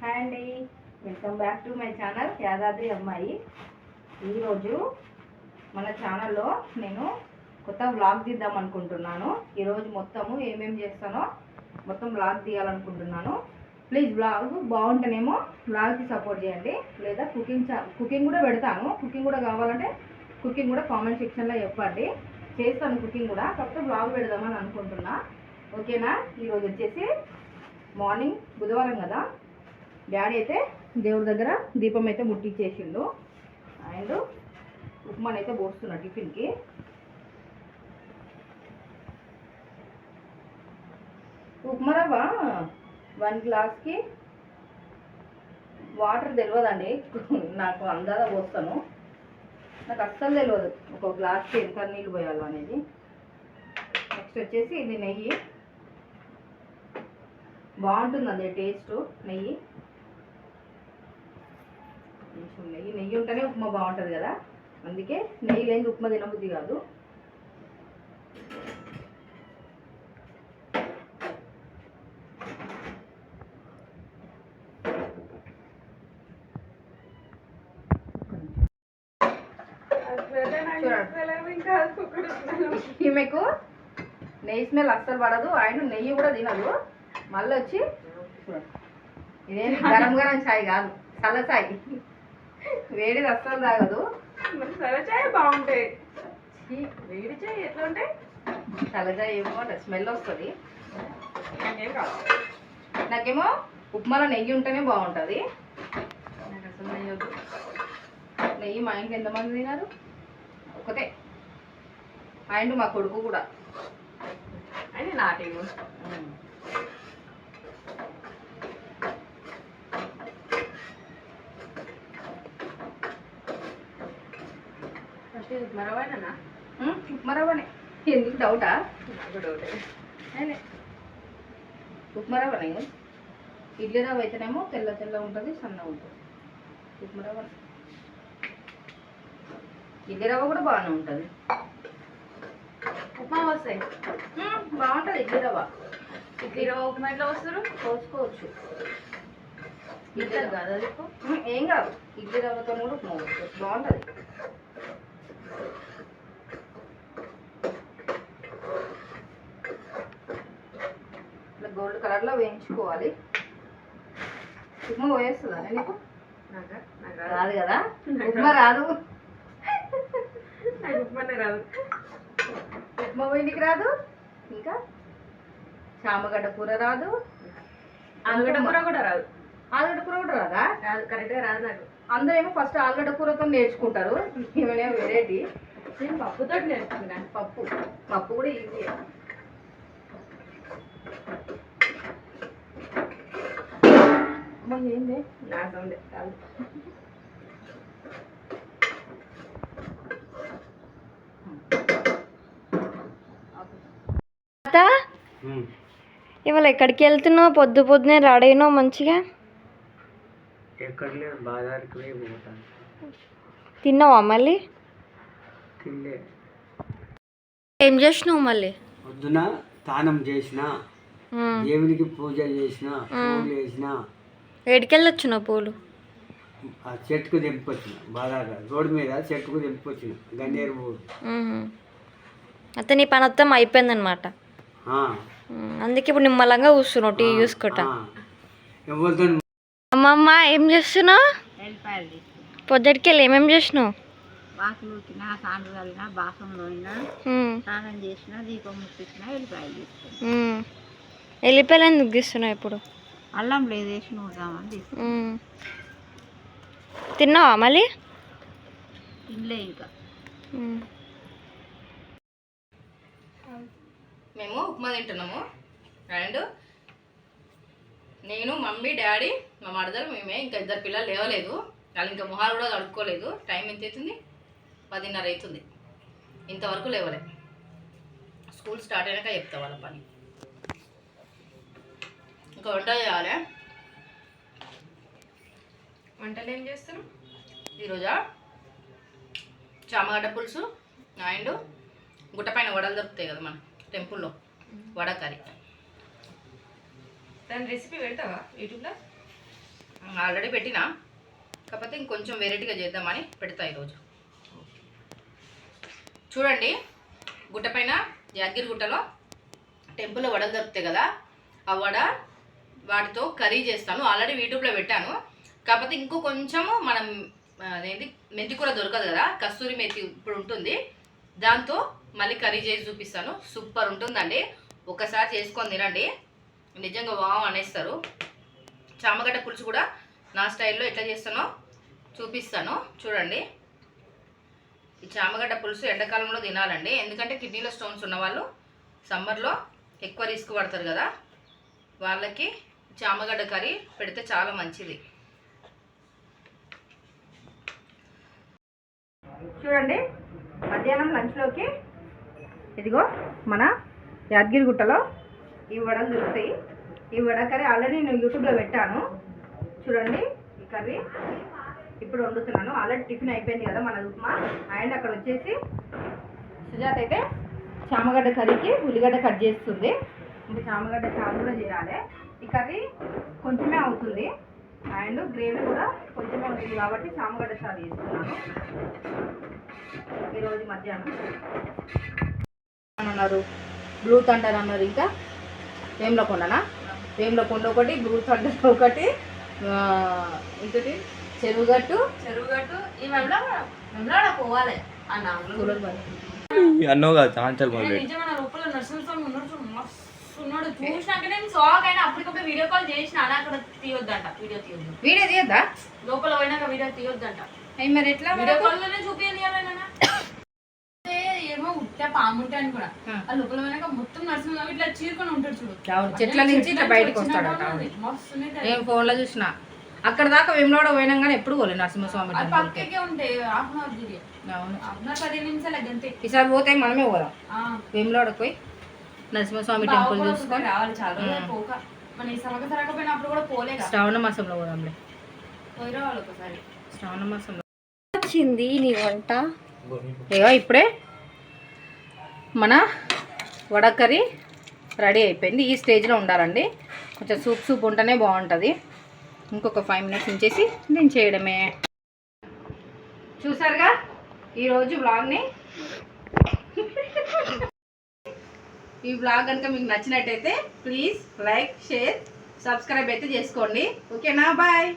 Hi అండి, welcome back to my channel Yadadri అమ్మాయి. ఈరోజు మన ఛానల్లో నేను కొత్త వ్లాగ్ తీద్దాం అనుకుంటున్నాను. ఈరోజు మొత్తము ఏమేమి చేస్తానో మొత్తం వ్లాగ్ తీయాలనుకుంటున్నాను. ప్లీజ్ వ్లాగ్ బాగుంటేనేమో వ్లాగ్కి సపోర్ట్ చేయండి, లేదా కుకింగ్ కూడా పెడతాను. కుకింగ్ కూడా కావాలంటే కుకింగ్ కూడా కామెంట్ సెక్షన్లో చెప్పండి, చేస్తాను కుకింగ్ కూడా. కాకపోతే వ్లాగ్ పెడదామని అనుకుంటున్నా. ఓకేనా? ఈరోజు వచ్చేసి మార్నింగ్ బుధవారం కదా, డాడీ అయితే దేవుడి దగ్గర దీపం అయితే ముట్టించేసిండు. అండ్ ఉప్మానైతే పోస్తున్నా టిఫిన్కి. ఉప్మా రవ్వ 1 గ్లాస్కి వాటర్ తెలియదండి, నాకు అందాదా పోస్తాను. నాకు అస్సలు తెలియదు ఒక గ్లాస్కి ఎంత నీళ్ళు పోయాలో అనేది. నెక్స్ట్ వచ్చేసి ఇది నెయ్యి, బాగుంటుంది అదే టేస్ట్. నెయ్యి నెయ్యి ఉంటేనే ఉప్మా బాగుంటుంది కదా, అందుకే నెయ్యి లేని ఉప్మా తినబుద్ధి కాదు. ఈమెకు నెయ్యి స్మెల్ అస్సలు పడదు, ఆయన నెయ్యి కూడా తినదు. మళ్ళీ వచ్చి ఇదేం గరం గరం ఛాయ్ కాదు, చల్ల ఛాయ్. వేడిది అస్సలు తాగదు. చల్ల ఛాయ్ బాగుంటాయి, వేడి ఛాయ్ ఎట్లా ఉంటాయి? చల్ల ఛాయ్ ఏమో స్మెల్ వస్తుంది. నాకేం కాదు, నాకేమో ఉప్మాలో నెయ్యి ఉంటేనే బాగుంటుంది. నాకు అసలు నెయ్యి వద్దు. నెయ్యి మా ఇంట్లో ఎంతమంది తినారు? ఒకటే. అండ్ మా కొడుకు కూడా. అని నాటేమో ఉప్మా రవ్వనా? ఉప్మా రవ్వనే. ఎందుకు డౌటా? నాకు డౌటే. ఉప్మా రవ్వనే. ఇడ్లీ రవ్వ అయితేనేమో తెల్ల తెల్ల ఉంటుంది, సన్న ఉంటుంది. ఉప్మా రవ్వ, ఇడ్లీ రవ్వ కూడా బాగానే ఉంటుంది. ఉప్మా వస్తాయి, బాగుంటుంది ఇడ్లీ రవ్వ. ఇడ్లీ రవ్వ ఉప్మా ఎట్లా వస్తారు? పోసుకోవచ్చు. ఇడ్లీ కాదు అది, ఏం కాదు, ఇడ్లీ రవ్వతో కూడా ఉప్మా పోసుకోవచ్చు, బాగుంటుంది. ఇట్లా గోల్డ్ కలర్లో వేయించుకోవాలి. ఉప్మా పోయేస్తుందా నీకు? రాదు కదా, ఉప్మా రాదు. నాకు ఉప్మానే రాదు. ఉప్మా పోయిందికి రాదు, ఇంకా చామగడ్డ కూర రాదు, ఆలుగడ్డ కూర కూడా రాదు. ఆలుగడ్డ కూర కూడా రాదా? రాదు, కరెక్ట్గా రాదు నాకు. అందరూ ఏమో ఫస్ట్ ఆలుగడ్డ కూరతో నేర్చుకుంటారు, ఏమైనా వెరైటీ. నేను పప్పుతో నేర్చుకున్నాను. పప్పు కూడా ఈజీ. ఏంది నా సౌండ్ కాదు. ఇవాళ ఎక్కడికి వెళ్తున్నావు? పొద్దు పొద్దునే రెడీనావు మంచిగా. ఎక్కడ లేదు, బాజార్కి పోతాను. తిన్నావా మళ్ళీ? తినలే. ఏం చేసినావు మళ్ళీ? పొద్దున స్నానం చేసిన, దేవునికి పూజ చేసిన, పూలు వేసిన. ఏడికెళ్ళొచ్చినావు పూలు? ఆ చెట్టుకు తెంపుకొచ్చిన, బాజార్ రోడ్డు మీద చెట్టుకు తెంపుకొచ్చిన గన్నేరు పూలు. అయితే నీ పని మొత్తం అయిపోయిందనమాట. అందుకే ఇప్పుడు నిమ్మలంగా కూర్చున్నావు టీవీ చూసుకుంటా. అమ్మమ్మ ఏం చేస్తున్నావు? పొద్దుటికి వెళ్ళి ఏమేమి చేసినావు? బాసులు ఉట్టినా, సాండ్రు కలిగినా, బాసంలో స్నానం చేసిన, దీపం ముట్టించిన, ఎల్లిపాయలు తీసుకున్నా. ఎల్లిపాయలు ఎందుకు తీస్తున్నావు ఇప్పుడు? అల్లం లేదు, వేసి నూరుదామని తీసుకున్నా. తిన్నావా మళ్ళీ? తినలే ఇంకా. మేము ఉప్మా తింటున్నాము. అండ్ నేను, మమ్మీ, డాడీ, మా మరదలు, మేమే. ఇంకా 2 పిల్లలు లేవలేదు, వాళ్ళు ఇంకా మొహాలు కూడా కడుక్కోలేదు. టైం ఎంత అవుతుంది? 10:30 అవుతుంది. ఇంతవరకు లేవలే. స్కూల్ స్టార్ట్ అయినాక చెప్తా వాళ్ళ పని. ఇంకా వంట చేయాలి. వంటలు ఏం చేస్తారు ఈరోజా? చామగడ్డ పులుసు అండ్ గుట్టపైన వడలు దొరుకుతాయి కదా మన టెంపుల్లో, వడ కర్రీ. దాని రెసిపీ పెడతావా యూట్యూబ్లో? ఆల్రెడీ పెట్టినా, కాకపోతే ఇంకొంచెం వెరైటీగా చేద్దామని పెడతా ఈరోజు. చూడండి, గుట్ట పైన యాదగిరి గుట్టలో టెంపుల్లో వడలు దొరుకుతాయి కదా, ఆ వడ వాటితో కర్రీ చేస్తాను. ఆల్రెడీ యూట్యూబ్లో పెట్టాను. కాకపోతే ఇంకో కొంచెము మనం అదేంటి మెంతి కూర దొరకదు కదా, కస్తూరి మెతి ఇప్పుడు ఉంటుంది, దాంతో మళ్ళీ కర్రీ చేసి చూపిస్తాను. సూపర్ ఉంటుందండి, ఒకసారి చేసుకొని తినండి, నిజంగా వావ్ అనేస్తారు. చామగడ్డ పులుసు కూడా నా స్టైల్లో ఎట్లా చేస్తానో చూపిస్తాను చూడండి. ఈ చామగడ్డ పులుసు ఎండాకాలంలో తినాలండి, ఎందుకంటే కిడ్నీలో స్టోన్స్ ఉన్నవాళ్ళు సమ్మర్లో ఎక్కువ రిస్క్ పడతారు కదా, వాళ్ళకి చామగడ్డ కర్రీ పెడితే చాలా మంచిది. చూడండి, మధ్యాహ్నం లంచ్లోకి ఇదిగో మన యాదగిరి గుట్టలో ఈ వడలు దొరుకుతాయి. ఈ వడ కర్రీ ఆల్రెడీ నేను యూట్యూబ్లో పెట్టాను. చూడండి, ఈ కర్రీ ఇప్పుడు వండుతున్నాను. ఆల్రెడీ టిఫిన్ అయిపోయింది కదా మన ఉప్మా. అండ్ అక్కడ వచ్చేసి సుజాత అయితే చామగడ్డ కర్రీకి ఉల్లిగడ్డ కట్ చేస్తుంది. ఇంకా చామగడ్డ చారు కూడా చేయాలి. ఈ కర్రీ కొంచెమే అవుతుంది అండ్ గ్రేవీ కూడా కొంచెమే అవుతుంది కాబట్టి చామగడ్డ చారు చేస్తున్నాను ఈరోజు మధ్యాహ్నం. అన్నారు బ్లూ థండర్ అన్నారు, ఇంకా వేములకొండనా, వేములకొండ ఒకటి, బ్లూ థండర్ ఒకటి, ఇంకోటి చెరువుగట్టు ఈ వెంబడ పోవాలి అన్న అన్నో కాదు చాంచల్ నిజమైన లోపల నరసింహస్వామి ఉన్నాడు చూసినాక నేను షాక్ అయినా. అప్పటికప్పుడు వీడియో కాల్ చేసిన, అక్కడ తీయొద్దంట, వీడియో తీయద్దా, లోపల పోయినాక వీడియో తీయొద్దంట. మరి ఎట్లా వీడియో కాల్ లోనే చూపించాలి. ఏమో ఉట్ట పాము ఉంటాయి అని కూడా, ఆ లోపల పోయినాక మొత్తం నరసింహస్వామి ఇట్లా చీరుకొని ఉంటాడు చూడు, చెట్ల నుంచి ఇట్లా బయటకు వస్తాడట. నేను ఫోన్లో చూసిన, అక్కడ దాకా వేములవాడ పోయినాం కానీ ఎప్పుడు పోలేదు నరసింహస్వామి పక్కకే ఉంటాయి. Half an hour video, half 10 నిమిషాలు గంతే. ఈసారి పోతే మనమే పోదాం వేములవాడకు పోయి నరసింహస్వామి టెంపుల్ చూసుకొని రావాలి. చాలా రోజులు పోక, మన ఈ సమక సరకపోయినప్పుడు కూడా పోలేదు. శ్రావణ మాసంలో పోదాంలే, పోయి రావాలి ఒకసారి. శ్రావణ మాసంలో వచ్చింది నీ వంట. ఏవో ఇప్పుడే మన వడ కర్రీ రెడీ అయిపోయింది. ఈ స్టేజ్లో ఉండాలండి, కొంచెం సూప్ ఉంటేనే బాగుంటుంది. ఇంకొక 5 మినిట్స్ ఉంచేసి నేను చేయడమే. చూసారుగా ఈరోజు వ్లాగ్ని. ఈ వ్లాగ్ కనుక మీకు నచ్చినట్టయితే ప్లీజ్ లైక్, షేర్, సబ్స్క్రైబ్ అయితే చేసుకోండి. ఓకేనా, బాయ్.